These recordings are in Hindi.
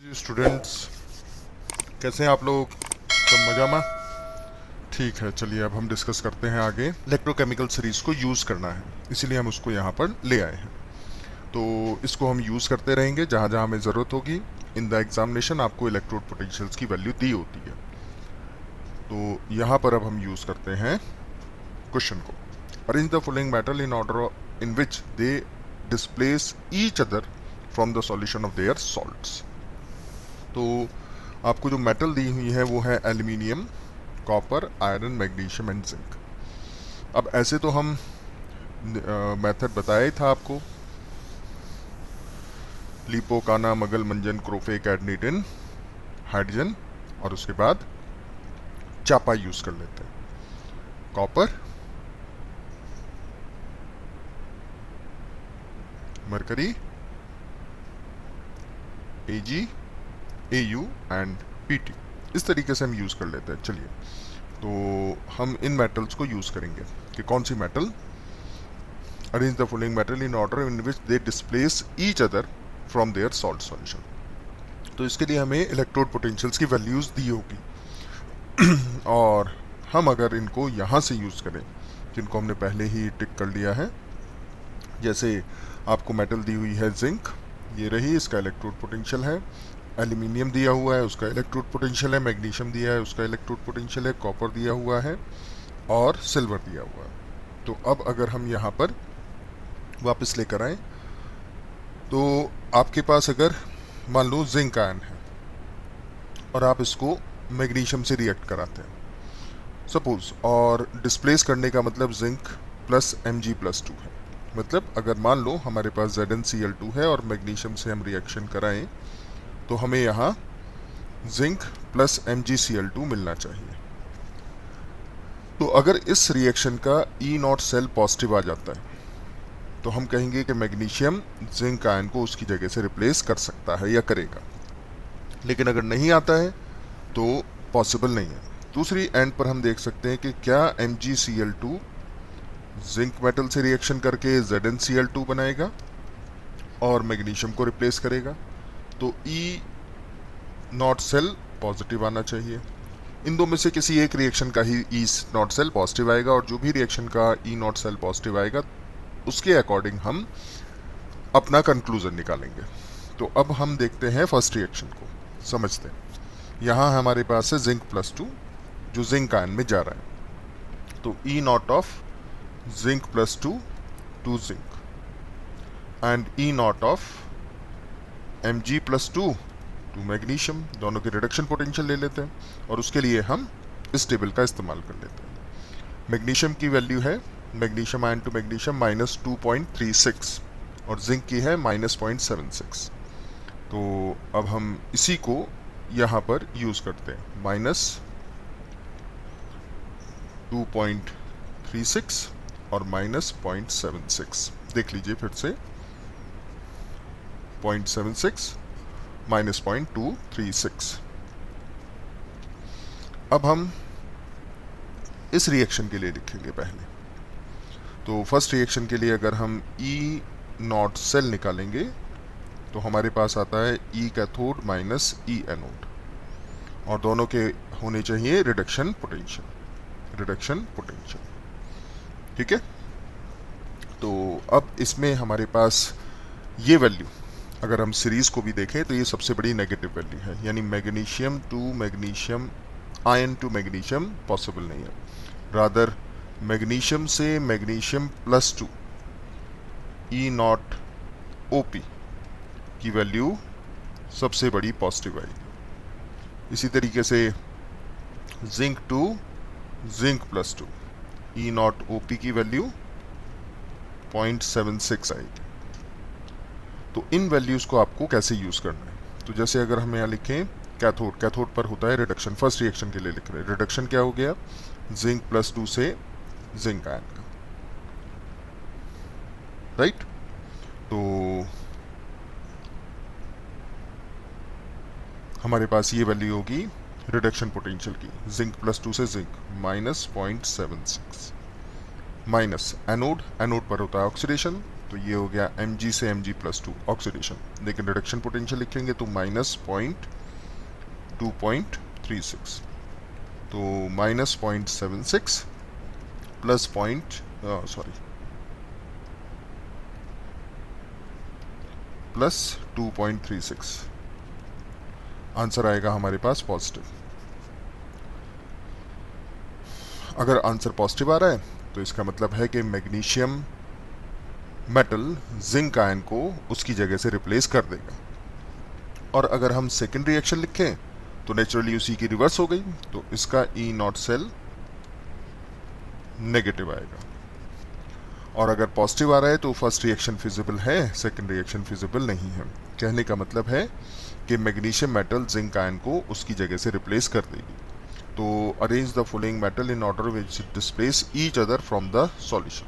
जी स्टूडेंट्स, कैसे हैं आप लोग? सब मजा में? ठीक है, चलिए अब हम डिस्कस करते हैं आगे। इलेक्ट्रोकेमिकल सीरीज को यूज़ करना है, इसीलिए हम उसको यहाँ पर ले आए हैं। तो इसको हम यूज़ करते रहेंगे जहाँ जहाँ हमें ज़रूरत होगी। इन द एग्जामिनेशन आपको इलेक्ट्रोड पोटेंशियल्स की वैल्यू दी होती है। तो यहाँ पर अब हम यूज़ करते हैं क्वेश्चन को। Arrange the following metal in order in which they displace each other from the solution of their salts. तो आपको जो मेटल दी हुई है वो है aluminium, copper, iron, magnesium and zinc. अब ऐसे तो हम मेथड बताया ही था आपको, लिपो, काना, मगल, मंजन, क्रोफे, कैडनीटिन, हाइड्रोजन, और उसके बाद चापा यूज कर लेते हैं। Copper, mercury, AG, AU and PT, इस तरीके से हम यूज कर लेते हैं। चलिए, तो हम इन मेटल्स को यूज करेंगे कि कौन सी metal. Arrange the following metal in order in which they displace each other from their salt solution. तो इसके लिए हमें इलेक्ट्रोड पोटेंशियल्स की वैल्यूज दी होगी और हम अगर इनको यहाँ से यूज करें, जिनको हमने पहले ही टिक कर लिया है, जैसे आपको मेटल दी हुई है जिंक, ये रही, इसका इलेक्ट्रोड पोटेंशियल है। एल्यूमिनियम दिया हुआ है, उसका इलेक्ट्रोड पोटेंशियल है। मैग्नीशियम दिया है, उसका इलेक्ट्रोड पोटेंशियल है। कॉपर दिया हुआ है और सिल्वर दिया हुआ है। तो अब अगर हम यहाँ पर वापस लेकर आए, तो आपके पास अगर मान लो जिंक आयन है और आप इसको मैग्नीशियम से रिएक्ट कराते हैं सपोज, और डिस्प्लेस करने का मतलब जिंक प्लस Mg+2 है। मतलब अगर मान लो हमारे पास ZnCl2 है और मैग्नीशियम से हम रिएक्शन कराएं, तो हमें यहाँ जिंक प्लस MgCl2 मिलना चाहिए। तो अगर इस रिएक्शन का E0 सेल पॉजिटिव आ जाता है, तो हम कहेंगे कि मैग्नीशियम जिंक आयन को उसकी जगह से रिप्लेस कर सकता है या करेगा। लेकिन अगर नहीं आता है तो पॉसिबल नहीं है। दूसरी एंड पर हम देख सकते हैं कि क्या MgCl2 जिंक मेटल से रिएक्शन करके ZnCl2 बनाएगा और मैग्नीशियम को रिप्लेस करेगा। तो E0 सेल पॉजिटिव आना चाहिए। इन दो में से किसी एक रिएक्शन का ही E0 सेल पॉजिटिव आएगा, और जो भी रिएक्शन का E0 सेल पॉजिटिव आएगा उसके अकॉर्डिंग हम अपना कंक्लूजन निकालेंगे। तो अब हम देखते हैं फर्स्ट रिएक्शन को, समझते हैं। यहाँ हमारे पास है जिंक+2 जो जिंक आयन में जा रहा है। तो E0 of zinc to zinc and E0 of Mg+2 to magnesium, दोनों की रिडक्शन पोटेंशियल ले लेते हैं और उसके लिए हम इस टेबल का इस्तेमाल कर लेते हैं। मैग्नीशियम की वैल्यू है, मैग्नीशियम आयन टू मैग्नीशियम -2.36 और जिंक की है -0.76। तो अब हम इसी को यहाँ पर यूज़ करते हैं, -2.36 और -0.76। देख लीजिए फिर से, 0.76 -0.236। अब हम इस रिएक्शन के लिए लिखेंगे पहले। तो फर्स्ट रिएक्शन के लिए अगर हम E0 सेल निकालेंगे तो हमारे पास आता है E cathode minus E anode, और दोनों के होने चाहिए रिडक्शन पोटेंशियल, ठीक है। तो अब इसमें हमारे पास ये वैल्यू, अगर हम सीरीज को भी देखें तो ये सबसे बड़ी नेगेटिव वैल्यू है, यानी magnesium to magnesium, ion to magnesium possible नहीं है। रादर मैग्नीशियम से मैग्नीशियम+2 E0 OP की वैल्यू सबसे बड़ी पॉजिटिव आएगी। इसी तरीके से जिंक टू जिंक+2 E0 OP की वैल्यू 0.76 आएगी। तो इन वैल्यूज को आपको कैसे यूज करना है, तो जैसे अगर हम यहाँ लिखें कैथोड, कैथोड पर होता है रिडक्शन, फर्स्ट रिएक्शन के लिए लिख रहे हैं। रिडक्शन क्या हो गया, जिंक+2 से जिंक आयन का, राइट। तो हमारे पास ये वैल्यू होगी रिडक्शन पोटेंशियल की, जिंक+2 से जिंक -0.76, माइनस एनोड, एनोड पर होता है ऑक्सीडेशन, तो ये हो गया Mg से Mg+2 ऑक्सीडेशन, लेकिन रिडक्शन पोटेंशियल लिखेंगे तो -2.36, तो -0.76 प्लस प्लस 2.36, आंसर आएगा हमारे पास पॉजिटिव। अगर आंसर पॉजिटिव आ रहा है तो इसका मतलब है कि मैग्नीशियम मेटल जिंक आयन को उसकी जगह से रिप्लेस कर देगा। और अगर हम सेकेंड रिएक्शन लिखें तो नेचुरली उसी की रिवर्स हो गई, तो इसका E0 सेल नेगेटिव आएगा। और अगर पॉजिटिव आ रहा है तो फर्स्ट रिएक्शन फिजिबल है, सेकेंड रिएक्शन फिजिबल नहीं है। कहने का मतलब है कि मैग्नीशियम मेटल जिंक आयन को उसकी जगह से रिप्लेस कर देगी। तो arrange the following metal in order which displace each other from the solution.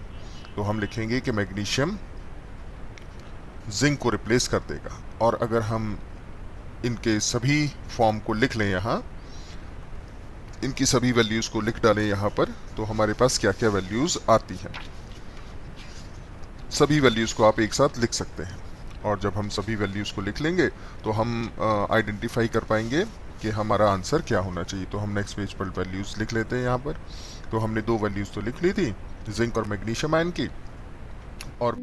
तो हम लिखेंगे कि मैग्नीशियम जिंक को रिप्लेस कर देगा। और अगर हम इनके सभी फॉर्म को लिख लें, यहाँ इनकी सभी वैल्यूज को लिख डालें यहाँ पर, तो हमारे पास क्या क्या वैल्यूज आती हैं। सभी वैल्यूज को आप एक साथ लिख सकते हैं, और जब हम सभी वैल्यूज को लिख लेंगे तो हम आइडेंटिफाई कर पाएंगे कि हमारा आंसर क्या होना चाहिए। तो हम नेक्स्ट पेज पर वैल्यूज लिख लेते हैं यहाँ पर। तो हमने दो वैल्यूज तो लिख ली थी, जिंक और मैग्नीशियम आयन की, और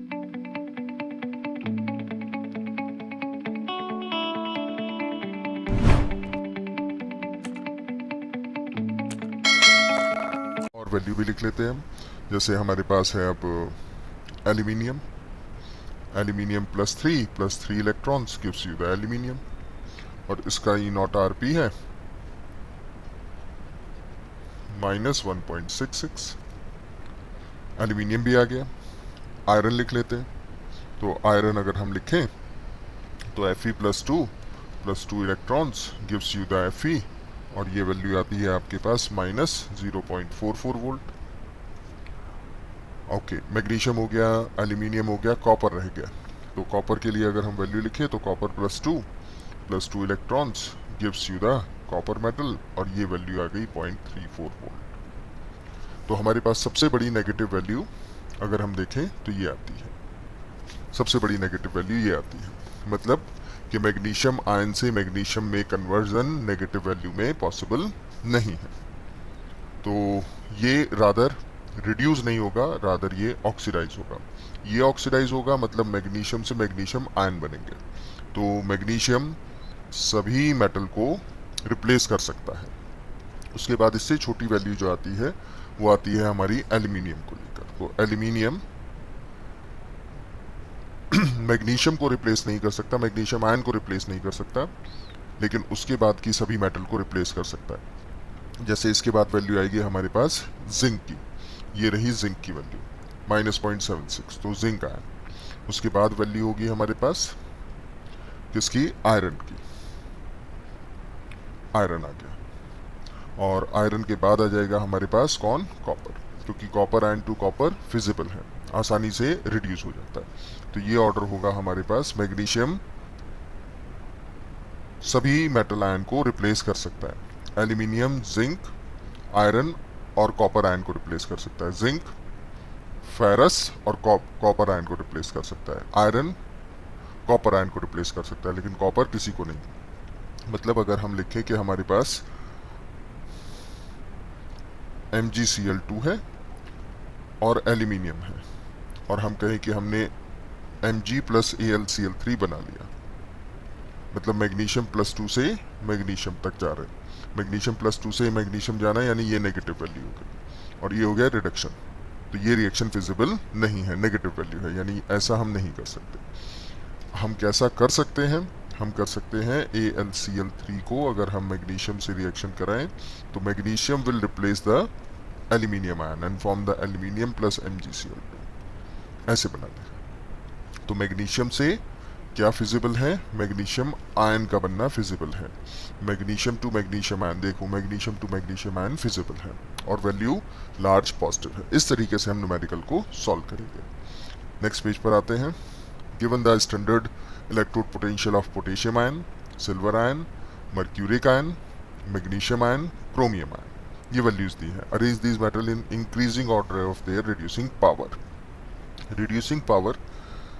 वैल्यू भी लिख लेते हैं हम। जैसे हमारे पास है अब aluminium, aluminium +3 electrons gives you the aluminium, और इसका E0 Rp है -1.66। एल्यूमिनियम भी आ गया। आयरन लिख लेते हैं। तो आयरन अगर हम लिखें तो Fe+2 electrons gives you the Fe, और ये वैल्यू आती है आपके पास -0.44 वोल्ट। ओके, मैग्नीशियम हो गया, एल्यूमिनियम हो गया, कॉपर रह गया। तो कॉपर के लिए अगर हम वैल्यू लिखें तो copper +2 electrons gives you the copper metal, और ये वैल्यू आ गई 0.34 वोल्ट। तो हमारे पास सबसे बड़ी नेगेटिव वैल्यू अगर हम देखें तो ये आती है, सबसे बड़ी नेगेटिव वैल्यू ये आती है। मतलब कि मैग्नीशियम आयन से मैग्नीशियम में कन्वर्जन नेगेटिव वैल्यू में पॉसिबल नहीं है। तो ये रादर रिड्यूस नहीं होगा, रादर ये ऑक्सीडाइज होगा। ये ऑक्सीडाइज होगा मतलब मैग्नीशियम से मैग्नीशियम आयन बनेंगे। तो मैग्नीशियम सभी मेटल को रिप्लेस कर सकता है। उसके बाद इससे छोटी वैल्यू जो आती है वो आती है हमारी एल्यूमिनियम को लेकर। तो एल्यूमिनियम मैग्नीशियम को रिप्लेस नहीं कर सकता, मैग्नीशियम आयन को रिप्लेस नहीं कर सकता, लेकिन उसके बाद की सभी मेटल को रिप्लेस कर सकता है। जैसे इसके बाद वैल्यू आएगी हमारे पास जिंक की, ये रही जिंक की वैल्यू -0.76, तो जिंक आयन। उसके बाद वैल्यू होगी हमारे पास किसकी, आयरन की, आयरन आ गया। और आयरन के बाद आ जाएगा हमारे पास कौन, कॉपर, क्योंकि copper ion to copper feasible है, आसानी से रिड्यूस हो जाता है। तो ये ऑर्डर होगा हमारे पास, मैग्नीशियम सभी मेटल आयन को रिप्लेस कर सकता है। एल्यूमिनियम जिंक आयरन और कॉपर आयन को रिप्लेस कर सकता है। जिंक फेरस और कॉपर आयन को रिप्लेस कर सकता है। आयरन कॉपर आयन को रिप्लेस कर सकता है, लेकिन कॉपर किसी को नहीं। मतलब अगर हम लिखें कि हमारे पास MgCl2 है और एल्यूमिनियम है, और हम कहें कि हमने Mg + AlCl3 बना लिया, मतलब मैग्नीशियम +2 से मैग्नीशियम तक जा रहे हैं। मैग्नीशियम +2 से मैग्नीशियम जाना है, यानी ये नेगेटिव वैल्यू हो गई, और ये हो गया रिडक्शन। तो ये रिएक्शन फिजिबल नहीं है, नेगेटिव वैल्यू है, यानी ऐसा हम नहीं कर सकते। हम कैसा कर सकते हैं, हम कर सकते हैं AlCl3 को अगर हम मैग्नीशियम से रिएक्शन कराएं तो magnesium will replace the aluminium ion and form the aluminium + MgCl2, ऐसे बना दें। तो मैग्नीशियम से क्या फिजिबल है, मैग्नीशियम आयन का बनना फिजिबल है। मैग्नीशियम टू मैग्नीशियम आयन, देखो magnesium to magnesium ion feasible है और वैल्यू लार्ज पॉजिटिव है। इस तरीके से हम न्यूमेरिकल को सॉल्व करेंगे। नेक्स्ट पेज पर आते हैं। Given the standard electrode potential of potassium ion, silver ion, mercuric ion, magnesium ion, chromium ion, ये वैल्यूज दी है। Arrange these metal in increasing order of their reducing power. Reducing power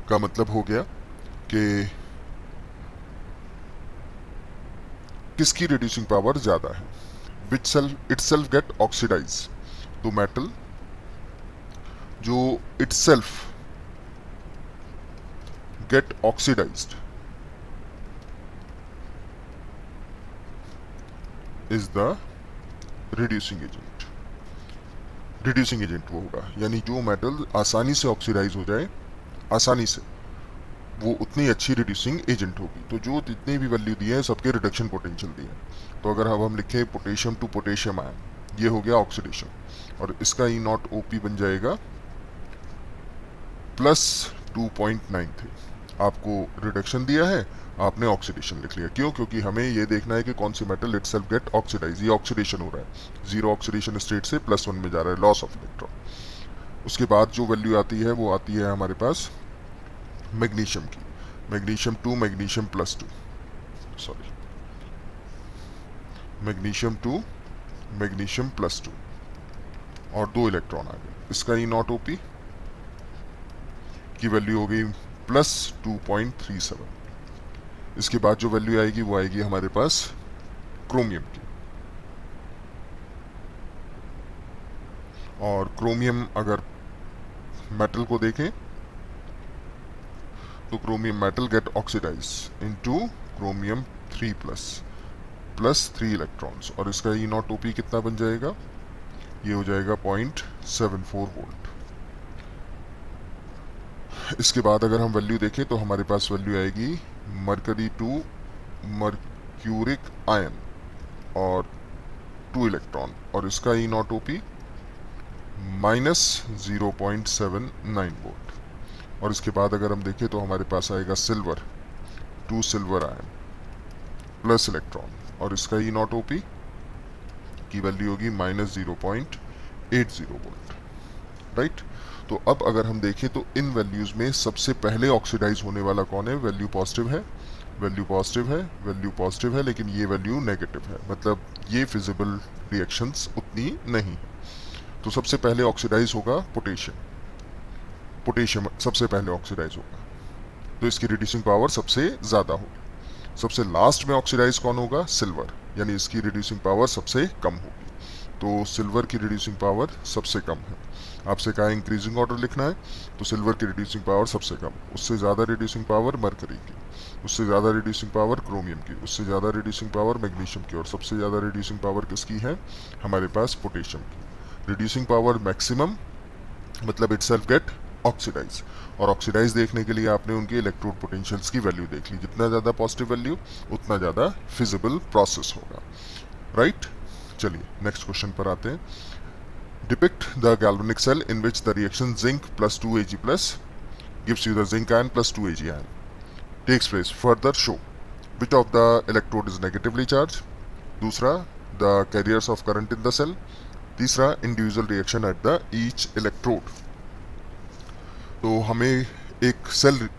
का मतलब हो गया कि किसकी रिड्यूसिंग पावर ज्यादा है, which self it self get oxidize. तो मेटल जो it self get oxidized is the reducing agent. Reducing agent वो होगा, यानी जो मेटल आसानी से ऑक्सीडाइज हो जाए, आसानी से, वो उतनी अच्छी रिड्यूसिंग एजेंट होगी। तो जो जितनी भी वैल्यू दी है सबके रिडक्शन पोटेंशियल दी है। तो अगर अब हम लिखें पोटेशियम टू पोटेशियम आयन, ये हो गया ऑक्सीडेशन, और इसका ई नॉट ओपी बन जाएगा प्लस 2.93। आपको रिडक्शन दिया है, आपने ऑक्सीडेशन लिख लिया। क्यों? क्योंकि हमें ये देखना है कि कौन सी metal it self get oxidize. ये ऑक्सीडेशन हो रहा है, जीरो ऑक्सीडेशन स्टेट से +1 में जा रहा है, लॉस ऑफ इलेक्ट्रॉन। उसके बाद जो वैल्यू आती है वो आती है हमारे पास मैग्नीशियम की, magnesium to magnesium +2, sorry, magnesium to magnesium +2, और 2 इलेक्ट्रॉन आ गए। इसका ई नॉट ओपी की वैल्यू हो गई +2.37। इसके बाद जो वैल्यू आएगी वो आएगी हमारे पास क्रोमियम की, और क्रोमियम अगर मेटल को देखें तो chromium metal get oxidise into chromium 3+3 electrons, और इसका ई नॉट ओपी कितना बन जाएगा, ये हो जाएगा 0.74 वोल्ट। इसके बाद अगर हम वैल्यू देखें तो हमारे पास वैल्यू आएगी मरकरी टू मर्क्यूरिक आयन और 2 इलेक्ट्रॉन, और इसका ई नॉट ओपी -0.79 वोल्ट। और इसके बाद अगर हम देखें तो हमारे पास आएगा silver, 2 silver ion plus electron, और इसका ई नॉट ओपी की वैल्यू होगी -0.80 वोल्ट, राइट। तो अब अगर हम देखें तो इन वैल्यूज में सबसे पहले ऑक्सीडाइज होने वाला कौन है, वैल्यू पॉजिटिव है, वैल्यू पॉजिटिव है, वैल्यू पॉजिटिव है, लेकिन ये वैल्यू नेगेटिव है, मतलब ये फिजिबल रिएक्शंस उतनी नहीं है। तो सबसे पहले ऑक्सीडाइज होगा पोटेशियम, पोटेशियम सबसे पहले ऑक्सीडाइज होगा, तो इसकी रिड्यूसिंग पावर सबसे ज़्यादा होगी। सबसे लास्ट में ऑक्सीडाइज कौन होगा, सिल्वर, यानी इसकी रिड्यूसिंग पावर सबसे कम होगी। तो सिल्वर की रिड्यूसिंग पावर सबसे कम है। आपसे कहा इंक्रीजिंग ऑर्डर लिखना है, तो सिल्वर की रिड्यूसिंग पावर सबसे कम, उससे ज़्यादा रिड्यूसिंग पावर मरकरी की, उससे ज़्यादा रिड्यूसिंग पावर क्रोमियम की, उससे ज़्यादा रिड्यूसिंग पावर मैग्नीशियम की, और सबसे ज़्यादा रिड्यूसिंग पावर किसकी है, हमारे पास पोटेशियम की। रिड्यूसिंग पावर मैक्सिमम मतलब इट सेल्फ गेट ऑक्सीडाइज, और ऑक्सीडाइज देखने के लिए आपने उनके इलेक्ट्रोड पोटेंशियल्स की वैल्यू देख ली। जितना ज़्यादा पॉजिटिव वैल्यू उतना ज़्यादा फिजिबल प्रोसेस होगा, राइट। चलिए नेक्स्ट क्वेश्चन पर आते हैं। Depict the galvanic cell in which the reaction zinc +2 Ag+ gives you the zinc ion +2 Ag ion takes place. Further show which of the electrode is negatively charged, दूसरा the carriers of current in the cell, तीसरा individual reaction at the each electrode. तो हमें एक सेल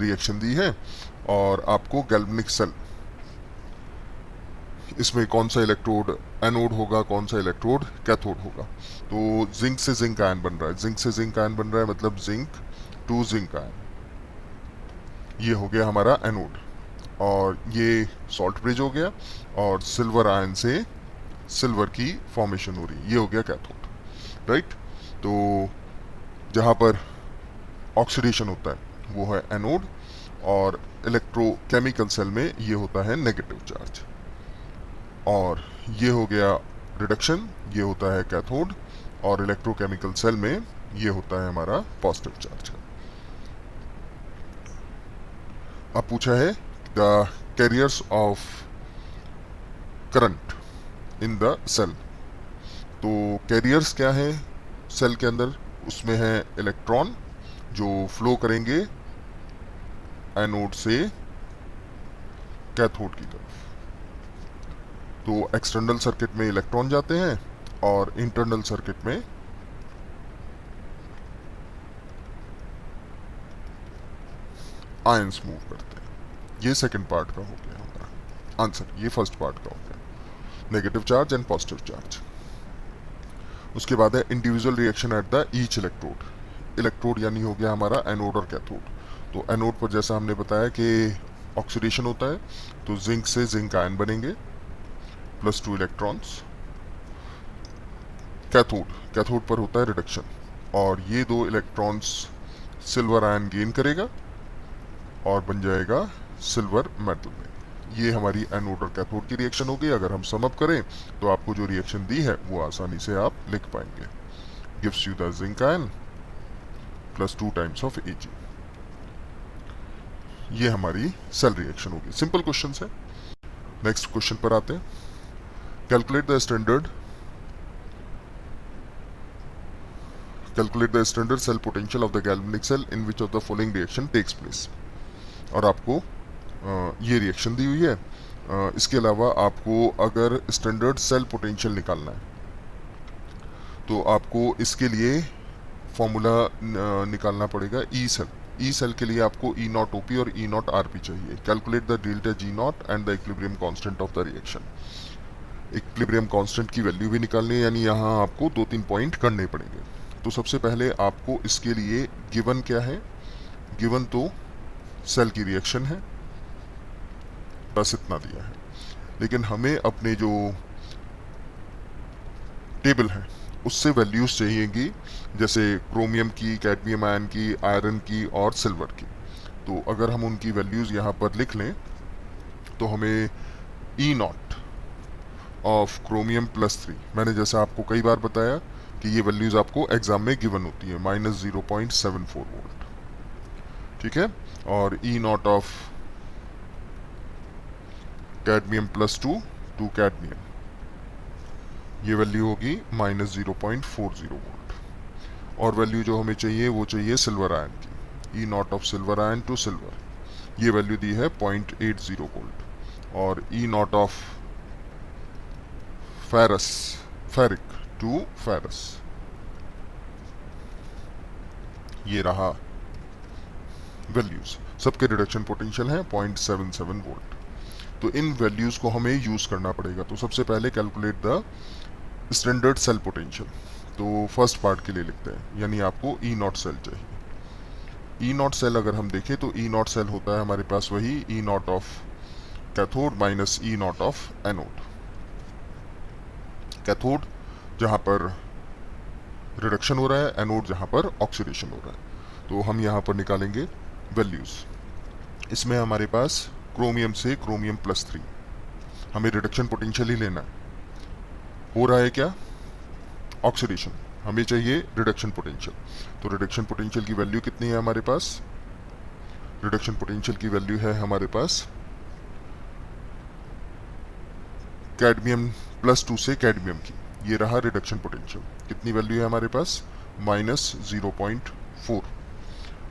रिएक्शन दी है और आपको गैल्वेनिक सेल, इसमें कौन सा इलेक्ट्रोड एनोड होगा, कौन सा इलेक्ट्रोड कैथोड होगा। तो जिंक से जिंक आयन बन रहा है, जिंक से जिंक आयन बन रहा है, मतलब जिंक टू जिंक आयन, ये हो गया हमारा एनोड, और ये सॉल्ट ब्रिज हो गया, और सिल्वर आयन से सिल्वर की फॉर्मेशन हो रही, ये हो गया कैथोड, राइट। तो जहाँ पर ऑक्सीडेशन होता है वो है एनोड, और इलेक्ट्रोकेमिकल सेल में ये होता है नेगेटिव चार्ज, और ये हो गया रिडक्शन, ये होता है कैथोड, और इलेक्ट्रोकेमिकल सेल में ये होता है हमारा पॉजिटिव चार्ज। अब पूछा है the carriers of current in the cell. तो कैरियर्स क्या है सेल के अंदर, उसमें है इलेक्ट्रॉन जो फ्लो करेंगे एनोड से कैथोड की तरफ। तो एक्सटर्नल सर्किट में इलेक्ट्रॉन जाते हैं और इंटरनल सर्किट में आयंस मूव करते हैं। ये सेकंड पार्ट का हो गया हमारा आंसर, ये फर्स्ट पार्ट का हो गया negative charge and positive charge. उसके बाद है individual reaction at the each electrode. Electrode यानी हो गया हमारा एनोड और कैथोड। तो एनोड पर जैसा हमने बताया कि ऑक्सीडेशन होता है, तो जिंक से जिंक आयन बनेंगे +2 इलेक्ट्रॉन्स। कैथोड, कैथोड पर होता है रिडक्शन, और ये 2 इलेक्ट्रॉन्स सिल्वर आयन गेन करेगा और बन जाएगा सिल्वर मेटल में। ये हमारी एनोड और कैथोड की रिएक्शन होगी। अगर हम सम अप करें तो आपको जो रिएक्शन दी है वो आसानी से आप लिख पाएंगे। Gives you the zinc ion +2 times of Ag। ये हमारी सेल रिएक्शन होगी। सिंपल क्वेश्चन है। नेक्स्ट क्वेश्चन पर आते हैं। Calculate the standard cell potential of the galvanic cell in which of the following reaction takes place. और आपको ये रिएक्शन दी हुई है। इसके अलावा आपको अगर स्टैंडर्ड सेल पोटेंशियल निकालना है तो आपको इसके लिए फॉर्मूला निकालना पड़ेगा ई सेल। ई सेल के लिए आपको ई नॉट ओपी और ई नॉट आरपी चाहिए। Calculate the delta G not and the equilibrium constant of the reaction. Equilibrium constant की वैल्यू भी निकालनी है, यानी यहाँ आपको 2-3 पॉइंट करने पड़ेंगे। तो सबसे पहले आपको इसके लिए गिवन क्या है, गिवन तो सेल की रिएक्शन है, बस इतना दिया है। लेकिन हमें अपने जो टेबल है उससे वैल्यूज चाहिएगी, जैसे क्रोमियम की, कैडमियम आयन की, आयरन की और सिल्वर की। तो अगर हम उनकी वैल्यूज यहाँ पर लिख लें तो हमें ई नॉट ऑफ क्रोमियम +3, मैंने जैसा आपको कई बार बताया कि ये वैल्यूज आपको एग्जाम में गिवन होती है, -0.74 वोल्ट, ठीक है। और E naught of cadmium +2 to cadmium, ये वैल्यू होगी -0.40 वोल्ट। और वैल्यू जो हमें चाहिए वो चाहिए सिल्वर आयन की, E naught of silver ion to silver, ये वैल्यू दी है 0.80 वोल्ट। और E naught of ferrous, ferric to ferrous, ये रहा वैल्यूज। सबके रिडक्शन पोटेंशियल है 0.77 वोल्ट। तो इन वैल्यूज को हमें यूज करना पड़ेगा। तो सबसे पहले calculate the standard cell potential. तो फर्स्ट पार्ट के लिए लिखते हैं, यानी आपको ई नॉट सेल चाहिए। ई नॉट सेल अगर हम देखें तो ई नॉट सेल होता है हमारे पास वही E naught of cathode minus E naught of anode. Cathode जहां पर रिडक्शन हो रहा है, एनोड जहां पर ऑक्सीडेशन हो रहा है। तो हम यहां पर निकालेंगे वैल्यूज। इसमें हमारे पास क्रोमियम से क्रोमियम +3, हमें रिडक्शन पोटेंशियल ही लेना है। हो रहा है क्या, ऑक्सीडेशन, हमें चाहिए रिडक्शन पोटेंशियल। तो रिडक्शन पोटेंशियल की वैल्यू कितनी है हमारे पास, रिडक्शन पोटेंशियल की वैल्यू है हमारे पास कैडमियम +2 से कैडमियम की, ये रहा रिडक्शन पोटेंशियल। कितनी वैल्यू है हमारे पास, -0.4।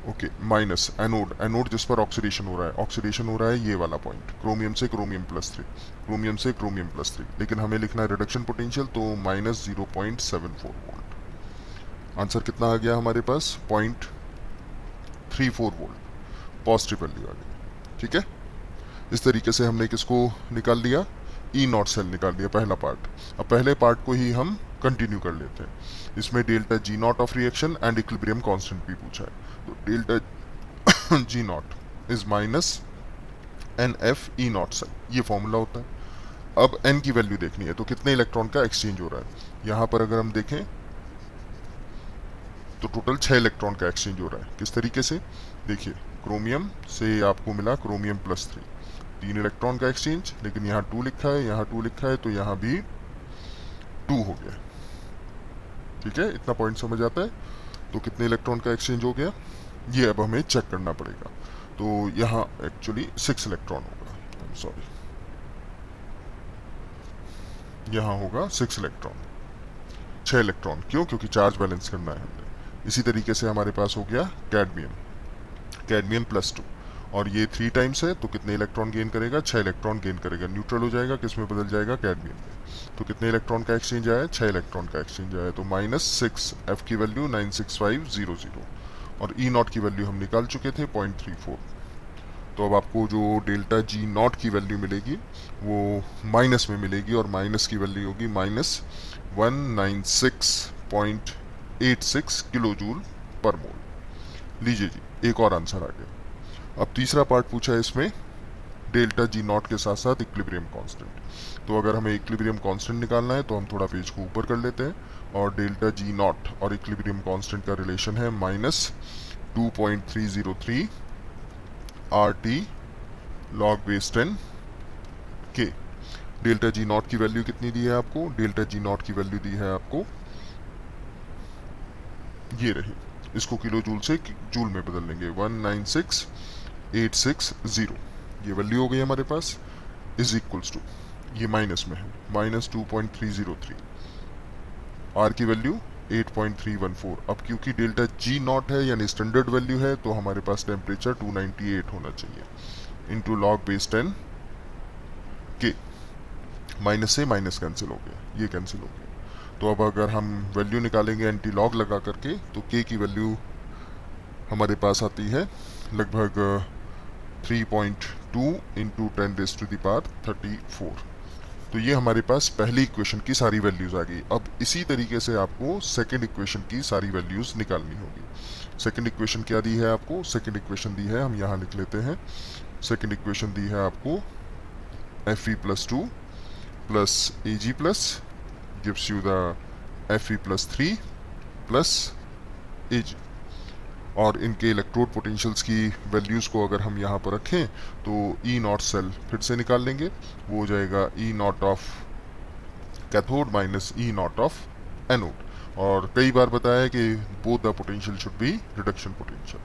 ओके, माइनस एनोड, एनोड जिस पर ऑक्सीडेशन हो रहा है, ऑक्सीडेशन हो रहा है ये वाला पॉइंट, क्रोमियम से क्रोमियम +3, क्रोमियम से क्रोमियम +3। लेकिन हमें लिखना है रिडक्शन पोटेंशियल, तो -0.74 वोल्ट। आंसर कितना आ गया हमारे पास, 0.34 वोल्ट, पॉजिटिव वैल्यू आ गई, ठीक है। इस तरीके से हमने किसको निकाल लिया, ई नॉट सेल निकाल लिया, पहला पार्ट। अब पहले पार्ट को ही हम कंटिन्यू कर लेते हैं। इसमें delta G not of reaction and equilibrium constant भी पूछा है। तो delta G not is -NF E not cell, ये फॉर्मूला होता है। अब n की वैल्यू देखनी है, तो कितने इलेक्ट्रॉन का एक्सचेंज हो रहा है। यहां पर अगर हम देखें तो टोटल 6 इलेक्ट्रॉन का एक्सचेंज हो रहा है। किस तरीके से, देखिए क्रोमियम से आपको मिला क्रोमियम +3, 3 इलेक्ट्रॉन का एक्सचेंज, लेकिन यहाँ 2 लिखा है, यहाँ 2 लिखा है, तो यहाँ भी 2 हो गया, ठीक है। इतना पॉइंट समझ आता है। तो कितने इलेक्ट्रॉन का एक्सचेंज हो गया, ये अब हमें चेक करना पड़ेगा। तो यहाँ एक्चुअली 6 इलेक्ट्रॉन होगा, आई एम सॉरी, यहाँ होगा 6 इलेक्ट्रॉन, 6 इलेक्ट्रॉन। क्यों, क्योंकि चार्ज बैलेंस करना है हमने। इसी तरीके से हमारे पास हो गया कैडमियम, कैडमियम +2, और ये 3 टाइम्स है, तो कितने इलेक्ट्रॉन गेन करेगा, 6 इलेक्ट्रॉन गेन करेगा। न्यूट्रल हो जाएगा, किस में बदल जाएगा, कैडमियम में। तो कितने इलेक्ट्रॉन का एक्सचेंज आया, 6 इलेक्ट्रॉन का एक्सचेंज आया। तो -6, F की वैल्यू 96500, और ई नॉट की वैल्यू हम निकाल चुके थे 0.34। तो अब आपको जो डेल्टा जी नॉट की वैल्यू मिलेगी वो माइनस में मिलेगी, और माइनस की वैल्यू होगी -196.86 किलो जूल पर मोल। लीजिए जी, एक और आंसर आ गया। अब तीसरा पार्ट पूछा है इसमें डेल्टा जी नॉट के साथ साथ इक्विलिब्रियम कांस्टेंट। तो अगर हमें इक्विलिब्रियम कांस्टेंट निकालना है तो हम थोड़ा पेज को ऊपर कर लेते हैं, और डेल्टा जी नॉट और इक्विलिब्रियम कांस्टेंट का रिलेशन है -2.303 आर टी लॉग बेस 10 के। डेल्टा जी नॉट की वैल्यू कितनी दी है आपको? डेल्टा जी नॉट की वैल्यू दी है आपको, ये रही, इसको किलो जूल से जूल में बदल लेंगे, 196860, ये वैल्यू हो गई हमारे पास, इज इक्वल्स टू, ये माइनस में है, -2.303, आर की वैल्यू 8.314। अब क्योंकि डेल्टा जी नॉट है यानी स्टैंडर्ड वैल्यू है, तो हमारे पास टेम्परेचर 298 होना चाहिए, इंटू लॉग बेस 10 के। माइनस से माइनस कैंसिल हो गया, ये कैंसिल हो गया। तो अब अगर हम वैल्यू निकालेंगे एंटी लॉग लगा करके, तो के की वैल्यू हमारे पास आती है लगभग 3.2 इंटू 10⁻34। तो ये हमारे पास पहली इक्वेशन की सारी वैल्यूज आ गई। अब इसी तरीके से आपको सेकंड इक्वेशन की सारी वैल्यूज निकालनी होगी। सेकंड इक्वेशन क्या दी है आपको? सेकंड इक्वेशन दी है, हम यहाँ लिख लेते हैं। सेकंड इक्वेशन दी है आपको Fe+2 plus Ag plus gives you the Fe+3 plus Ag, और इनके इलेक्ट्रोड पोटेंशियल्स की वैल्यूज़ को अगर हम यहाँ पर रखें तो E नॉट सेल फिर से निकाल लेंगे, वो हो जाएगा E not of cathode minus E not of anode. और कई बार बताया कि both the potential should be reduction potential,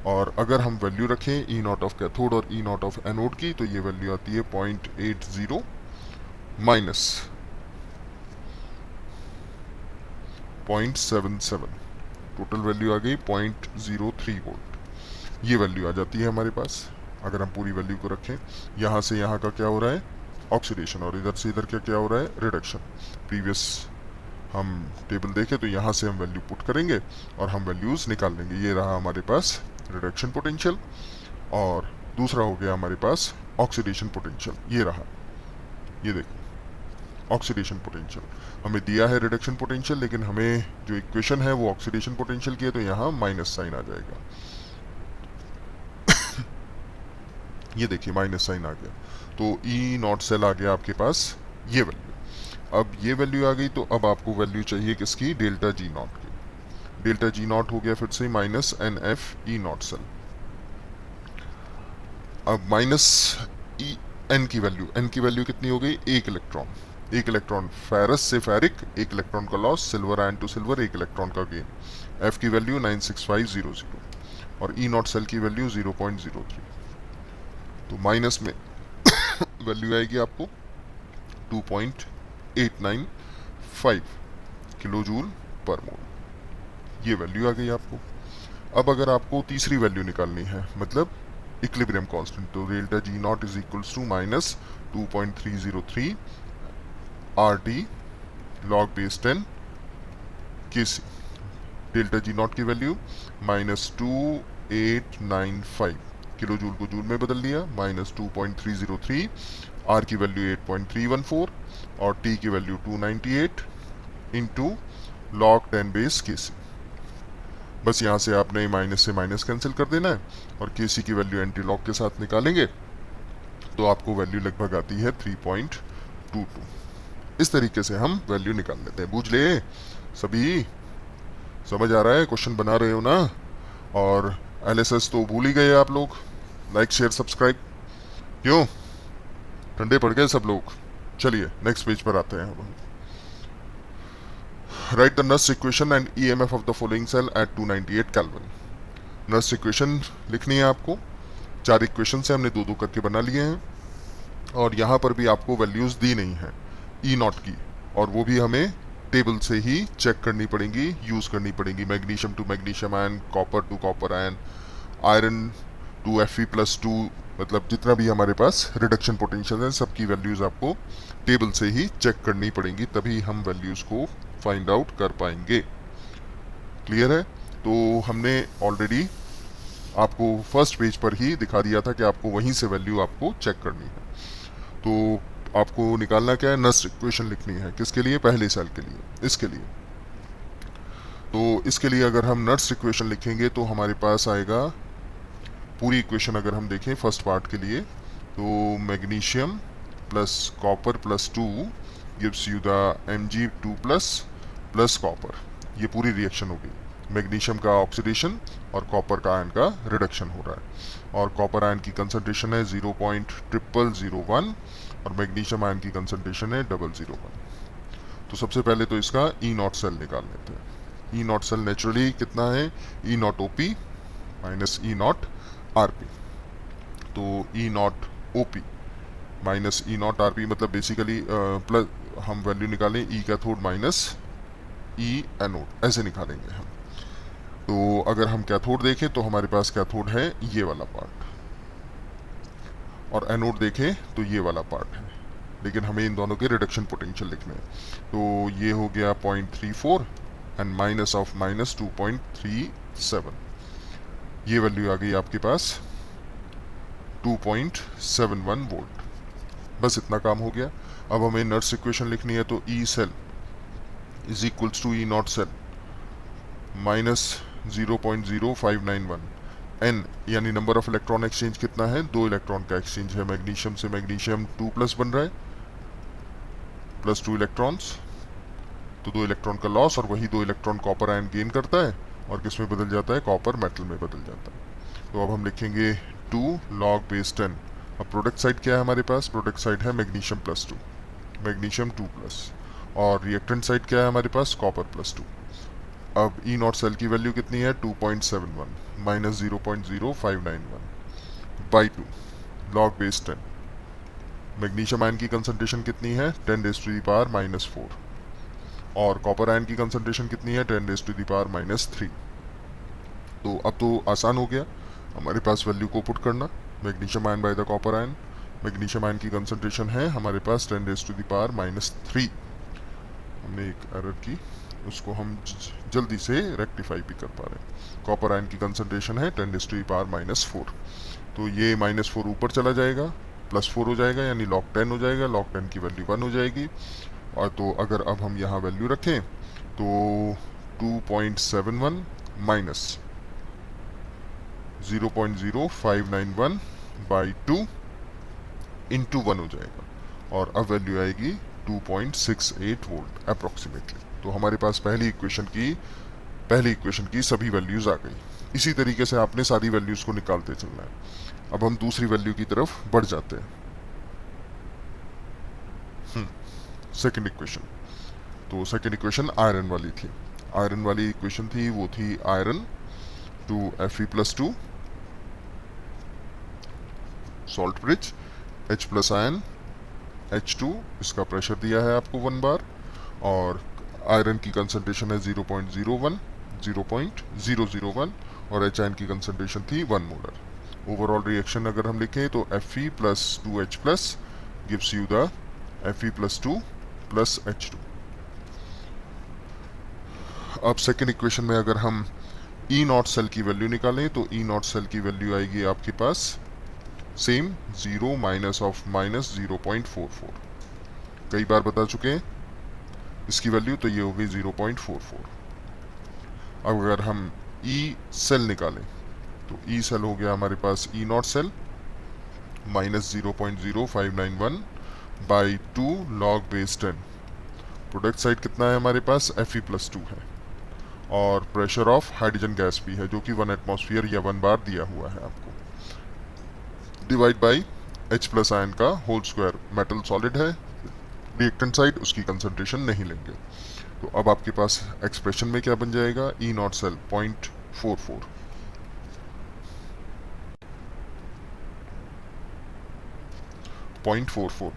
और अगर हम वैल्यू रखें E नॉट ऑफ कैथोड और E नॉट ऑफ एनोड की, तो ये वैल्यू आती है 0.80 माइनस 0.77, टोटल वैल्यू आ गई 0.03 वोल्ट। ये वैल्यू आ जाती है हमारे पास अगर हम पूरी वैल्यू को रखें। यहाँ से यहाँ का क्या हो रहा है? ऑक्सीडेशन, और इधर से इधर क्या हो रहा है? रिडक्शन। प्रीवियस हम टेबल देखें तो यहाँ से हम वैल्यू पुट करेंगे और हम वैल्यूज़ निकाल लेंगे। ये रहा हमारे पास रिडक्शन पोटेंशियल, और दूसरा हो गया हमारे पास ऑक्सीडेशन पोटेंशियल, ये रहा, ये देखो ऑक्सीडेशन पोटेंशियल। हमें दिया है रिडक्शन पोटेंशियल, लेकिन हमें जो इक्वेशन है वो ऑक्सीडेशन पोटेंशियल की है, तो यहाँ माइनस साइन आ जाएगा। ये देखिए माइनस साइन आ गया, तो E नॉट सेल आ गया आपके पास ये वैल्यू। अब ये वैल्यू आ गई, तो अब आपको वैल्यू चाहिए किसकी? डेल्टा जी नॉट की। डेल्टा जी नॉट हो गया फिर से minus NF E not cell. अब माइनस N की वैल्यू कितनी हो गई? 1 इलेक्ट्रॉन। 1 इलेक्ट्रॉन फेरस से फेरिक, 1 इलेक्ट्रॉन का loss, silver ion to silver 1 electron का गेन। F की वैल्यू 96500 और E नॉट सेल की वैल्यू 0.03। तो माइनस में वैल्यू आएगी आपको 2.895 किलो जूल पर मोल, ये वैल्यू आ गई आपको। अब अगर आपको तीसरी वैल्यू निकालनी है, मतलब इक्विलिब्रियम कांस्टेंट, तो delta G not is equals to minus 2.303 RT log base 10 Kc। Delta G not की वैल्यू -2895, किलो जूल को जूल में बदल लिया, -2.303, R की वैल्यू 8.314 और T की value 298 into log 10 base Kc। बस यहाँ से आपने माइनस से माइनस कैंसिल कर देना है, और Kc की वैल्यू एंटी लॉग के साथ निकालेंगे तो आपको वैल्यू लगभग आती है 3.22। इस तरीके से हम वैल्यू निकाल लेते हैं। बूझ ले सभी, समझ आ रहा है? क्वेश्चन बना रहे हो ना? और LSS तो भूल ही गए आप लोग, लाइक शेयर सब्सक्राइब, क्यों ठंडे पड़ गए सब लोग? चलिए नेक्स्ट पेज पर आते हैं। Write the Nernst equation and EMF of the following cell at 298 kelvin. Nernst equation लिखनी है आपको। 4 इक्वेशन से हमने 2-2 करके बना लिए हैं, और यहाँ पर भी आपको वैल्यूज दी नहीं है E नॉट की, और वो भी हमें टेबल से ही चेक करनी पड़ेंगी, यूज करनी पड़ेंगी। Magnesium to magnesium ion, copper to copper ion, iron to Fe+2, मतलब जितना भी हमारे पास रिडक्शन पोटेंशियल है सबकी वैल्यूज आपको टेबल से ही चेक करनी पड़ेंगी, तभी हम वैल्यूज को फाइंड आउट कर पाएंगे। क्लियर है? तो हमने ऑलरेडी आपको फर्स्ट पेज पर ही दिखा दिया था कि आपको वहीं से वैल्यू आपको चेक करनी है। तो आपको निकालना क्या है? नस्ट इक्वेशन लिखनी है। किसके लिए? पहले सेल के लिए, इसके लिए। तो इसके लिए अगर हम नस्ट इक्वेशन लिखेंगे तो हमारे पास आएगा पूरी इक्वेशन अगर हम देखें फर्स्ट पार्ट के लिए, तो magnesium plus copper plus 2 gives you the Mg2 plus copper. ये पूरी रिएक्शन होगी, मैग्नीशियम का ऑक्सीडेशन और कॉपर का आयन का रिडक्शन हो रहा है। और कॉपर आयन की कंसंट्रेशन है 0.0001 और मैग्नीशियम आयन की कंसंट्रेशन है 001। तो सबसे पहले तो इसका E0 सेल निकाल लेते हैं। E0 सेल नेचुरली कितना है, E0 OP minus E0 RP। तो E0 OP minus E0 RP मतलब बेसिकली प्लस हम वैल्यू निकालें E cathode minus E anode, ऐसे निकालेंगे हम। तो अगर हम कैथोड देखें तो हमारे पास कैथोड है ये वाला पार्ट, और एनोड देखें तो ये वाला पार्ट है, लेकिन हमें इन दोनों के रिडक्शन पोटेंशियल लिखने हैं। तो ये हो गया 0.34 एंड माइनस ऑफ माइनस 2.37, ये वैल्यू आ गई आपके पास 2.71 वोल्ट। बस इतना काम हो गया। अब हमें नर्स इक्वेशन लिखनी है, तो E cell is equals to E not cell minus 0.0591 N, यानी नंबर ऑफ इलेक्ट्रॉन एक्सचेंज कितना है, 2 इलेक्ट्रॉन का एक्सचेंज है। मैग्नीशियम से मैग्नीशियम 2 प्लस बन रहा है, प्लस 2 इलेक्ट्रॉन्स, तो 2 इलेक्ट्रॉन का लॉस, और वही 2 इलेक्ट्रॉन कॉपर आयन गेन करता है और किस में बदल जाता है, कॉपर मेटल में बदल जाता है। तो अब हम लिखेंगे 2 log base 10। अब प्रोडक्ट साइड क्या है हमारे पास, प्रोडक्ट साइड है मैग्नीशियम प्लस 2, मैग्नीशियम 2 प्लस, और रिएक्टेंट साइड क्या है हमारे पास, कॉपर प्लस 2। अब ई नॉट सेल की वैल्यू कितनी है, 2.71 minus 0.0591 by 2 log base 10। Magnesium ion की कंसंट्रेशन कितनी है, 10⁻⁻⁴, और कॉपर आयन की कंसंट्रेशन कितनी है, 10⁻⁻3। तो अब तो आसान हो गया हमारे पास वैल्यू को पुट करना, magnesium ion by the copper ion. Magnesium ion की कंसंट्रेशन है हमारे पास 10⁻⁻3। हमने एक एरर की, उसको हम जल्दी से रेक्टिफाई भी कर पा रहे हैं। कॉपर आयन की कंसंट्रेशन है 10⁻⁻⁴, तो ये -4 ऊपर चला जाएगा, +4 हो जाएगा, यानी log 10 हो जाएगा, log 10 की वैल्यू 1 हो जाएगी। और तो अगर अब हम यहाँ वैल्यू रखें तो 2.71 माइनस 0.0591 बाई 2 इंटू 1 हो जाएगा, और अब वैल्यू आएगी 2.68 वोल्ट अप्रोक्सीमेटली। तो हमारे पास पहली इक्वेशन की सभी वैल्यूज आ गई। इसी तरीके से आपने सारी वैल्यूज को निकालते चलना है। अब हम दूसरी वैल्यू की तरफ बढ़ जाते हैं। सेकेंड इक्वेशन, तो सेकेंड इक्वेशन आयरन वाली थी। आयरन वाली इक्वेशन थी, वो थी iron to Fe+2 salt bridge, H plus ion H2, इसका प्रेशर दिया है आपको 1 बार, और आयरन की कंसंट्रेशन है 0.001, और H आयन की कंसंट्रेशन थी 1 मोलर। ओवरऑल रिएक्शन अगर हम लिखें तो Fe+2H+ gives you the Fe+2 plus H2। अब सेकेंड इक्वेशन में अगर हम ई नॉट सेल की वैल्यू निकालें तो ई नॉट सेल की वैल्यू आएगी आपके पास सेम 0 माइनस ऑफ माइनस 0.44। कई बार बता चुके हैं इसकी वैल्यू, तो ये हो गई 0.44। अब अगर हम ई सेल निकालें तो ई सेल हो गया हमारे पास E not cell minus 0.0591 by 2 log base 10। Product side कितना है हमारे पास, Fe+2 है, और प्रेशर ऑफ हाइड्रोजन गैस भी है जो कि 1 एटमॉस्फेयर या 1 बार दिया हुआ है आपको, divide by H plus ion का होल स्क्वायर। मेटल सॉलिड है, रिएक्टेंट साइड उसकी कंसंट्रेशन नहीं लेंगे। तो अब आपके पास एक्सप्रेशन में क्या बन जाएगा, E not cell 0.44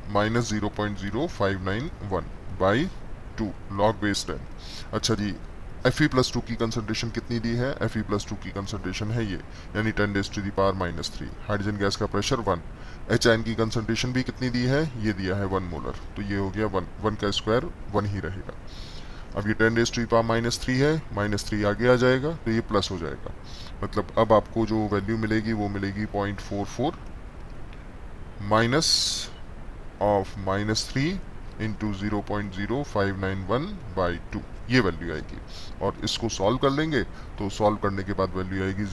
minus 0.0591 by 2 log base 10। अच्छा जी, Fe+2 की कंसंट्रेशन कितनी दी है, Fe+2 की कंसंट्रेशन है ये, यानी 10⁻⁻3। हाइड्रोजन गैस का प्रेशर 1। H आयन की कंसंट्रेशन भी कितनी दी है, ये दिया है 1 मोलर, तो ये हो गया 1 का स्क्वायर 1 ही रहेगा। अब ये 10⁻⁻3 है, -3 आगे आ जाएगा तो ये प्लस हो जाएगा। मतलब अब आपको जो वैल्यू मिलेगी वो मिलेगी 0.44 माइनस ऑफ -3 इंटू 0.0591 बाई 2, ये वैल्यू आएगी। और इसको सॉल्व कर लेंगे तो सॉल्व करने के बाद वैल्यू आएगी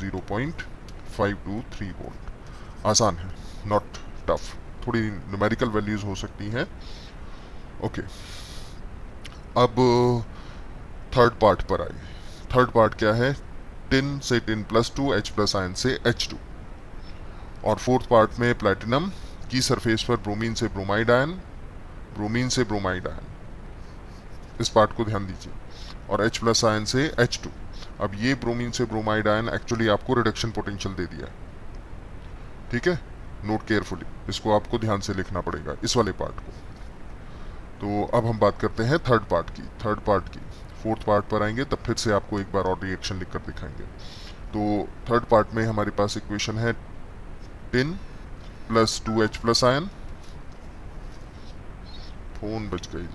523 वोल्ट। आसान है, नॉट टफ। थोड़ी न्यूमेरिकल वैल्यूज हो सकती हैं। ओके, अब थर्ड पार्ट पर आइए। थर्ड पार्ट क्या है? टिन से tin plus 2, H plus ion से H2। और फोर्थ पार्ट में प्लैटिनम की सरफेस पर ब्रोमीन से ब्रोमाइड आयन, ब्रोमीन से ब्रोमाइड आयन। इस पार्ट को ध्यान दीजिए। और H प्लस आयन से H2। अब ये ब्रोमीन से ब्रोमाइड आयन एक्चुअली आपको रिडक्शन पोटेंशियल दे दिया है, ठीक है? नोट केयरफुली, इसको आपको ध्यान से लिखना पड़ेगा, इस वाले पार्ट को। तो अब हम बात करते हैं थर्ड पार्ट की। थर्ड पार्ट की फोर्थ पार्ट पर आएंगे तब फिर से आपको एक बार और रिएक्शन लिखकर दिखाएंगे। तो थर्ड पार्ट में हमारे पास इक्वेशन है tin plus 2H plus ion. Phone बच गई,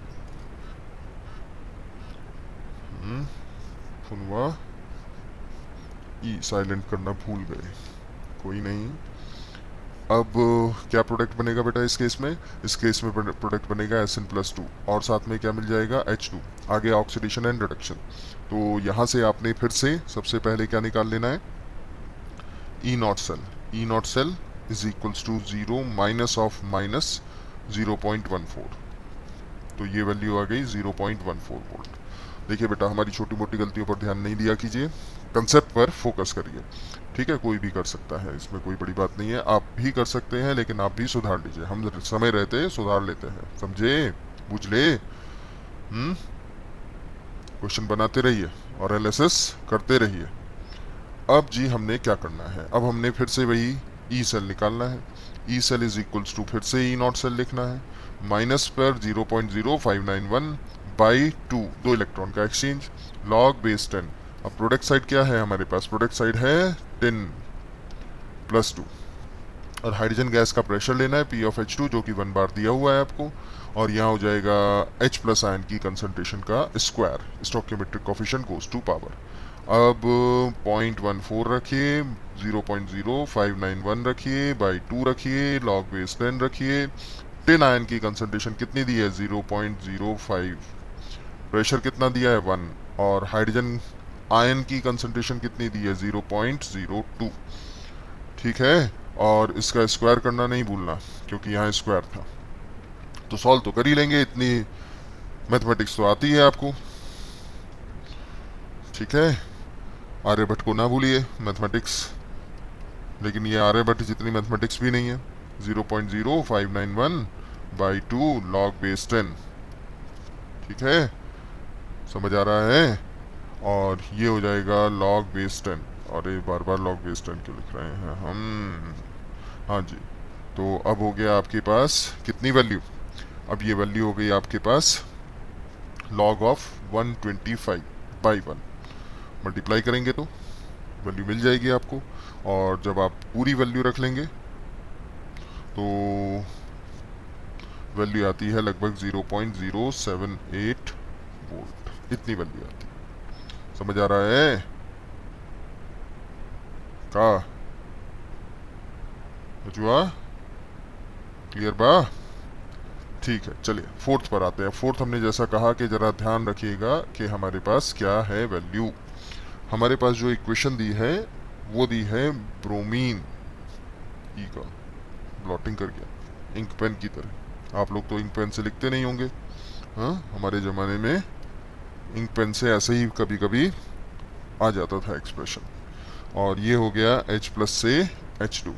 फोन हुआ साइलेंट करना भूल गए, कोई नहीं। अब क्या प्रोडक्ट बनेगा बेटा इस केस में? इस केस में प्रोडक्ट बनेगा Sn प्लस 2 और साथ में क्या मिल जाएगा? H2। आगे ऑक्सीडेशन एंड रिडक्शन। तो यहाँ से आपने फिर से सबसे पहले क्या निकाल लेना है? E not cell. E not cell is equals to 0 minus of minus 0.14। तो ये वैल्यू आ गई 0.14 वोल्ट। देखिए बेटा, हमारी छोटी मोटी गलतियों पर ध्यान नहीं दिया कीजिए, कंसेप्ट पर फोकस करिए, ठीक है? कोई भी कर सकता है, इसमें कोई बड़ी बात नहीं है। आप भी कर सकते हैं, लेकिन आप भी सुधार लीजिए। हम समय रहते सुधार लेते हैं, समझे? बुझले? क्वेश्चन बनाते रहिए और एनालिसिस करते रहिए। अब जी हमने क्या करना है? अब हमने फिर से वही ई सेल निकालना है। E cell is equals to फिर से ई नॉट सेल लिखना है, माइनस पर 0.0591 बाई 2, 2 इलेक्ट्रॉन का एक्सचेंज, लॉग बेस 10। अब प्रोडक्ट साइड क्या है हमारे पास? प्रोडक्ट साइड है 10 प्लस 2। और हाइड्रोजन गैस का प्रेशर लेना है P ऑफ H2, जो कि 1 बार दिया हुआ है आपको। और यहाँ हो जाएगा H प्लस आयन की कंसंट्रेशन का square, stoichiometric coefficient goes to power. अब 0.14 रखिए, 0.0591 रखिए, बाई 2 रखिए, लॉग बेस 10 रखिए। टिन आयन की कंसंट्रेशन कितनी दी है? 0.05। प्रेशर कितना दिया है? 1। और हाइड्रोजन आयन की कंसंट्रेशन कितनी दी है? 0.02, ठीक है? और इसका स्क्वायर करना नहीं भूलना, क्योंकि यहाँ स्क्वायर था। तो सॉल्व तो कर ही लेंगे, इतनी मैथमेटिक्स तो आती है आपको, ठीक है? आर्यभट्ट को ना भूलिए मैथमेटिक्स, लेकिन ये आर्यभट्ट जितनी मैथमेटिक्स भी नहीं है। 0.0591 बाई 2 लॉग बेस 10, ठीक है? समझ आ रहा है? और ये हो जाएगा लॉग बेस 10। और ये बार बार लॉग बेस 10 क्यों लिख रहे हैं हम? हाँ जी। तो अब हो गया आपके पास कितनी वैल्यू? अब ये वैल्यू हो गई आपके पास लॉग ऑफ 125 बाई 1। मल्टीप्लाई करेंगे तो वैल्यू मिल जाएगी आपको। और जब आप पूरी वैल्यू रख लेंगे तो वैल्यू आती है लगभग 0.078 वोल्ट, इतनी वैल्यू आती है। समझ आ रहा है का बचुआ? क्लियर बा? ठीक है, चलिए फोर्थ पर आते हैं। फोर्थ हमने जैसा कहा कि जरा ध्यान रखिएगा कि हमारे पास क्या है वैल्यू। हमारे पास जो इक्वेशन दी है वो दी है ब्रोमीन ई का, ब्लॉटिंग कर गया इंक पेन की तरह। आप लोग तो इंक पेन से लिखते नहीं होंगे, हाँ? हमारे ज़माने में इंक पेन से ऐसे ही कभी कभी आ जाता था एक्सप्रेशन। और ये हो गया H प्लस से H2।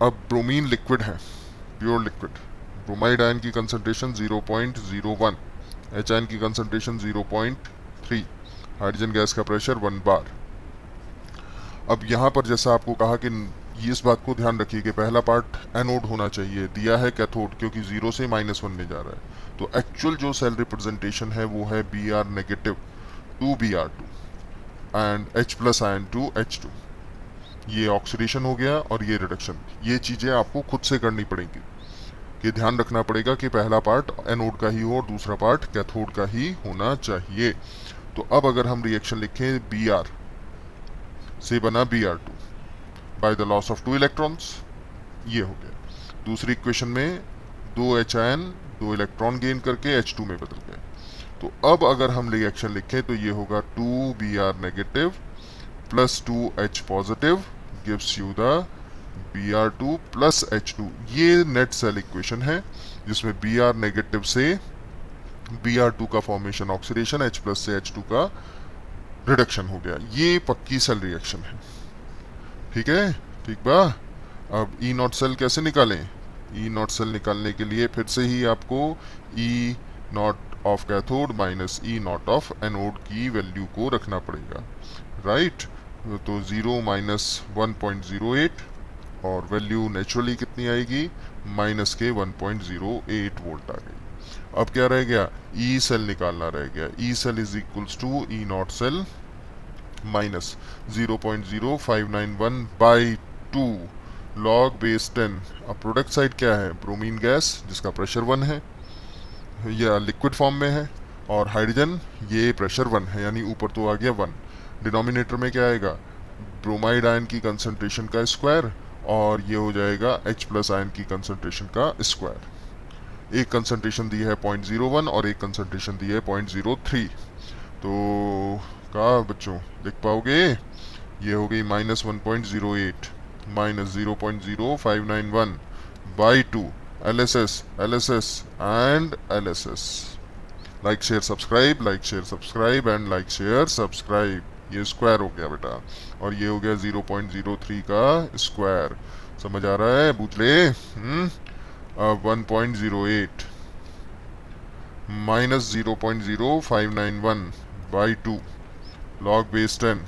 अब ब्रोमीन लिक्विड है, प्योर लिक्विड। ब्रोमाइड आयन की कंसंट्रेशन 0.01, H आयन की कंसंट्रेशन 0.3, हाइड्रोजन गैस का प्रेशर 1 बार। अब यहाँ पर जैसा आपको कहा कि इस बात को ध्यान रखिए कि पहला पार्ट एनोड होना चाहिए, दिया है कैथोड, क्योंकि 0 से -1 में जा रहा है। तो एक्चुअल जो सेल रिप्रेजेंटेशन है वो है Br negative to Br2 and H plus ion to H2। ये ऑक्सीडेशन हो गया और ये रिडक्शन। ये चीज़ें आपको खुद से करनी पड़ेंगी कि ध्यान रखना पड़ेगा कि पहला पार्ट एनोड का ही हो और दूसरा पार्ट कैथोड का ही होना चाहिए। तो अब अगर हम रिएक्शन लिखें Br से बना Br2 by the loss of 2 electrons, ये हो गया। दूसरी इक्वेशन में 2 H आयन 2 इलेक्ट्रॉन गेन करके H2 में बदल गए। तो अब अगर हम रिएक्शन लिखें तो ये होगा 2 Br negative plus 2H positive gives you the Br2 plus H2। ये नेट सेल इक्वेशन है जिसमें Br नेगेटिव से Br2 का फॉर्मेशन ऑक्सीडेशन, H प्लस से H2 का रिडक्शन हो गया। ये पक्की सेल रिएक्शन है। ठीक है, ठीक बा। अब ई नॉट सेल कैसे निकालें? ई नॉट सेल निकालने के लिए फिर से ही आपको E naught of cathode minus E naught of anode की वैल्यू को रखना पड़ेगा, राइट। तो 0 माइनस 1.08 और वैल्यू नेचुरली कितनी आएगी? माइनस के 1.08 वोल्ट आ गई। अब क्या रह गया? ई सेल निकालना रह गया। E cell is equals to E not cell minus 0.0591 by 2 log base 10। अब प्रोडक्ट साइड क्या है? ब्रोमीन गैस जिसका प्रेशर 1 है, या लिक्विड फॉर्म में है, और हाइड्रोजन ये प्रेशर 1 है, यानी ऊपर तो आ गया 1। डिनोमिनेटर में क्या आएगा? ब्रोमाइड आयन की कंसंट्रेशन का स्क्वायर, और ये हो जाएगा H प्लस आयन की कंसंट्रेशन का स्क्वायर। एक कंसंट्रेशन दी है 0.01 और एक कंसंट्रेशन दी है 0.03। तो कहा बच्चों लिख पाओगे? ये हो गई minus 1.08 minus 0.0591 by 2 LSS LSS and LSS। Like share subscribe, like share subscribe and like share subscribe. ये स्क्वायर हो गया बेटा, और ये हो गया 0.03 का स्क्वायर। समझ आ रहा है? पूछ ले। 1.08 माइनस 0.0591 बाई 2 लॉग बेस 10,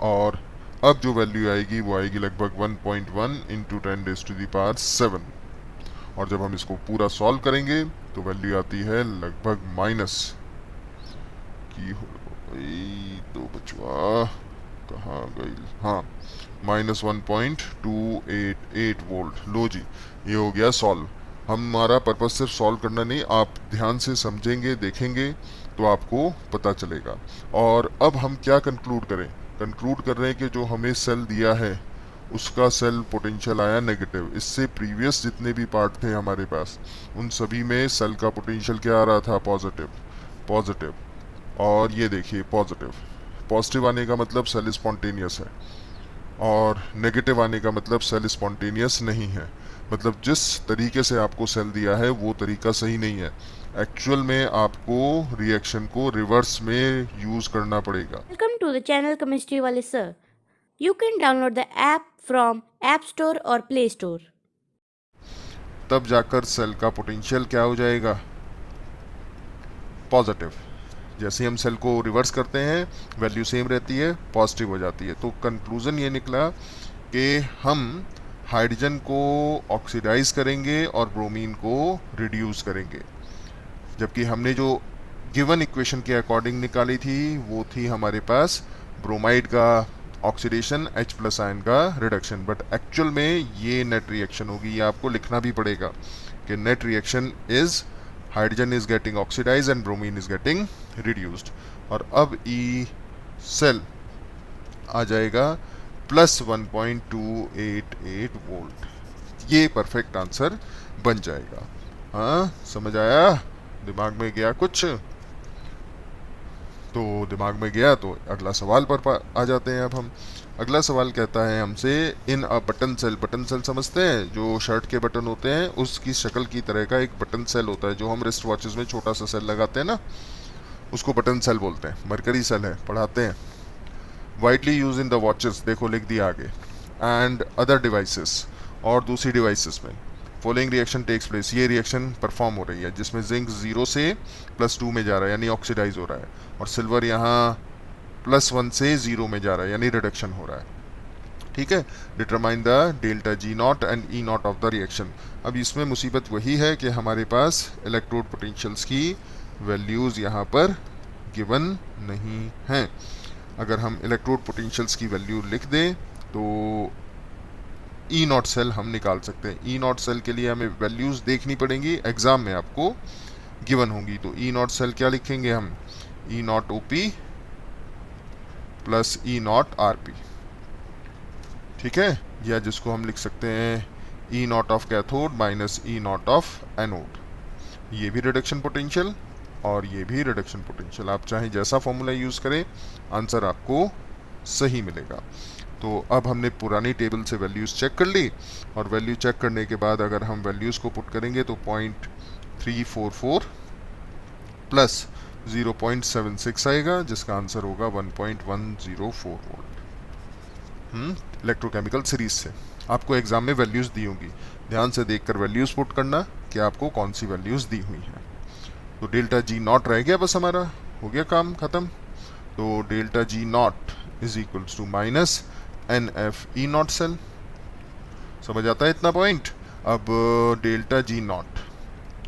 और अब जो वैल्यू आएगी वो आएगी लगभग 1.1 into 10 raise to the power 7। और जब हम इसको पूरा सॉल्व करेंगे तो वैल्यू आती है लगभग माइनस की हो गई, तो बचवा कहाँ गई? हाँ, माइनस 1.288 वोल्ट। लो जी, ये हो गया सॉल्व। हमारा पर्पज सिर्फ सॉल्व करना नहीं, आप ध्यान से समझेंगे, देखेंगे तो आपको पता चलेगा। और अब हम क्या कंक्लूड करें? कंक्लूड कर रहे हैं कि जो हमें सेल दिया है उसका सेल पोटेंशियल आया नेगेटिव। इससे प्रीवियस जितने भी पार्ट थे हमारे पास, उन सभी में सेल का पोटेंशियल क्या आ रहा था? पॉजिटिव। पॉजिटिव, और ये देखिए पॉजिटिव। पॉजिटिव आने का मतलब सेल स्पॉन्टेनियस है, और नेगेटिव आने का मतलब सेल स्पॉन्टेनियस नहीं है। मतलब जिस तरीके से आपको सेल दिया है वो तरीका सही नहीं है। एक्चुअल में आपको रिएक्शन को रिवर्स में यूज करना पड़ेगा। Welcome to the channel Chemistry Wale Sir. You can download the app from App Store or Play Store. तब जाकर सेल का पोटेंशियल क्या हो जाएगा? पॉजिटिव। जैसे हम सेल को रिवर्स करते हैं वैल्यू सेम रहती है, पॉजिटिव हो जाती है। तो कंक्लूजन ये निकला कि हम हाइड्रोजन को ऑक्सीडाइज करेंगे और ब्रोमीन को रिड्यूस करेंगे। जबकि हमने जो गिवन इक्वेशन के अकॉर्डिंग निकाली थी वो थी हमारे पास ब्रोमाइड का ऑक्सीडेशन, H प्लस आयन का रिडक्शन। बट एक्चुअल में ये नेट रिएक्शन होगी। ये आपको लिखना भी पड़ेगा कि net reaction is hydrogen is getting oxidise and bromine is getting reduced. और अब ई सेल आ जाएगा प्लस 1.288 वोल्ट। ये परफेक्ट आंसर बन जाएगा। हाँ, समझ आया? दिमाग में गया कुछ? तो दिमाग में गया तो अगला सवाल पर आ जाते हैं। अब हम अगला सवाल कहता है हमसे, in a button cell. Button cell समझते हैं? जो शर्ट के बटन होते हैं उसकी शक्ल की तरह का एक बटन सेल होता है, जो हम रिस्ट वॉचेस में छोटा सा सेल लगाते हैं ना, उसको बटन सेल बोलते हैं। मरकरी सेल है, पढ़ाते हैं। Widely use in the watches, देखो लिख दिया आगे, एंड अदर डिवाइसेस, और दूसरी डिवाइसेस में फॉलोइंग रिएक्शन टेक्स प्लेस। ये रिएक्शन परफॉर्म हो रही है जिसमें जिंक 0 से +2 में जा रहा है यानी ऑक्सीडाइज हो रहा है, और सिल्वर यहाँ +1 से 0 में जा रहा है यानी रिडक्शन हो रहा है। ठीक है। Determine the delta G not and E naught of the reaction. अब इसमें मुसीबत वही है कि हमारे पास इलेक्ट्रोड पोटेंशियल्स की वैल्यूज़ यहाँ पर गिवन नहीं हैं। अगर हम इलेक्ट्रोड पोटेंशियल्स की वैल्यू लिख दें तो ई नॉट सेल हम निकाल सकते हैं। ई नॉट सेल के लिए हमें वैल्यूज़ देखनी पड़ेंगी, एग्जाम में आपको गिवन होंगी। तो ई नॉट सेल क्या लिखेंगे हम? E naught O P plus E naught R P. ठीक है, या जिसको हम लिख सकते हैं E naught of cathode minus E naught of anode. ये भी रिडक्शन पोटेंशियल और ये भी रिडक्शन पोटेंशियल। आप चाहे जैसा फॉर्मूला यूज़ करें, आंसर आपको सही मिलेगा। तो अब हमने पुरानी टेबल से वैल्यूज़ चेक कर ली, और वैल्यू चेक करने के बाद अगर हम वैल्यूज़ को पुट करेंगे तो 0.344 प्लस 0.76 आएगा, जिसका आंसर होगा 1.104 वोल्ट। इलेक्ट्रोकेमिकल सीरीज से आपको एग्जाम में वैल्यूज़ दी होंगी, ध्यान से देखकर वैल्यूज़ पुट करना कि आपको कौन सी वैल्यूज़ दी हुई हैं। तो डेल्टा जी नॉट रह गया, बस हमारा हो गया काम ख़त्म। तो delta G not is equals to minus N F E not cell. समझ आता है इतना पॉइंट? अब delta G not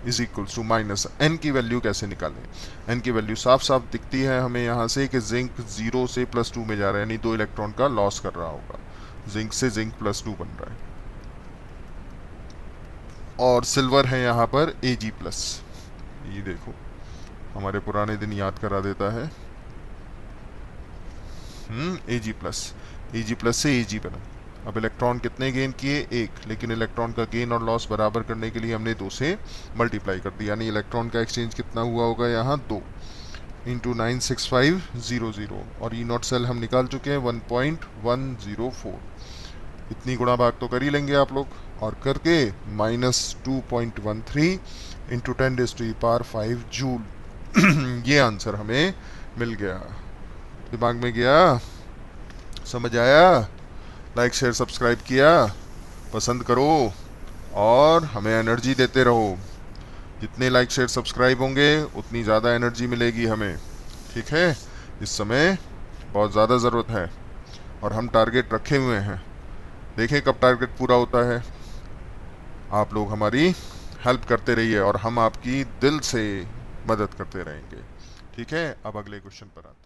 is equals to minus N की वैल्यू कैसे निकालें? एन की वैल्यू साफ साफ दिखती है हमें यहाँ से कि जिंक 0 से +2 में जा रहा है, यानी 2 इलेक्ट्रॉन का लॉस कर रहा होगा। जिंक से जिंक +2 बन रहा है, और सिल्वर है यहाँ पर Ag+। ये देखो हमारे पुराने दिन याद करा देता है। Ag+ से Ag बना। अब इलेक्ट्रॉन कितने गेन किए? 1, लेकिन इलेक्ट्रॉन का गेन और लॉस बराबर करने के लिए हमने 2 से मल्टीप्लाई कर दिया, यानी इलेक्ट्रॉन का एक्सचेंज कितना हुआ होगा यहाँ? 2 इंटू 96500, और ई नॉट सेल हम निकाल चुके हैं 1.104। इतनी गुणा भाग तो कर ही लेंगे आप लोग, और करके -2.13 इंटू 10⁵ जूल ये आंसर हमें मिल गया। दिमाग में गया? समझ आया? लाइक शेयर सब्सक्राइब किया? पसंद करो और हमें एनर्जी देते रहो। जितने लाइक शेयर सब्सक्राइब होंगे उतनी ज़्यादा एनर्जी मिलेगी हमें, ठीक है? इस समय बहुत ज़्यादा ज़रूरत है, और हम टारगेट रखे हुए हैं, देखें कब टारगेट पूरा होता है। आप लोग हमारी हेल्प करते रहिए और हम आपकी दिल से मदद करते रहेंगे, ठीक है? अब अगले क्वेश्चन पर आते हैं।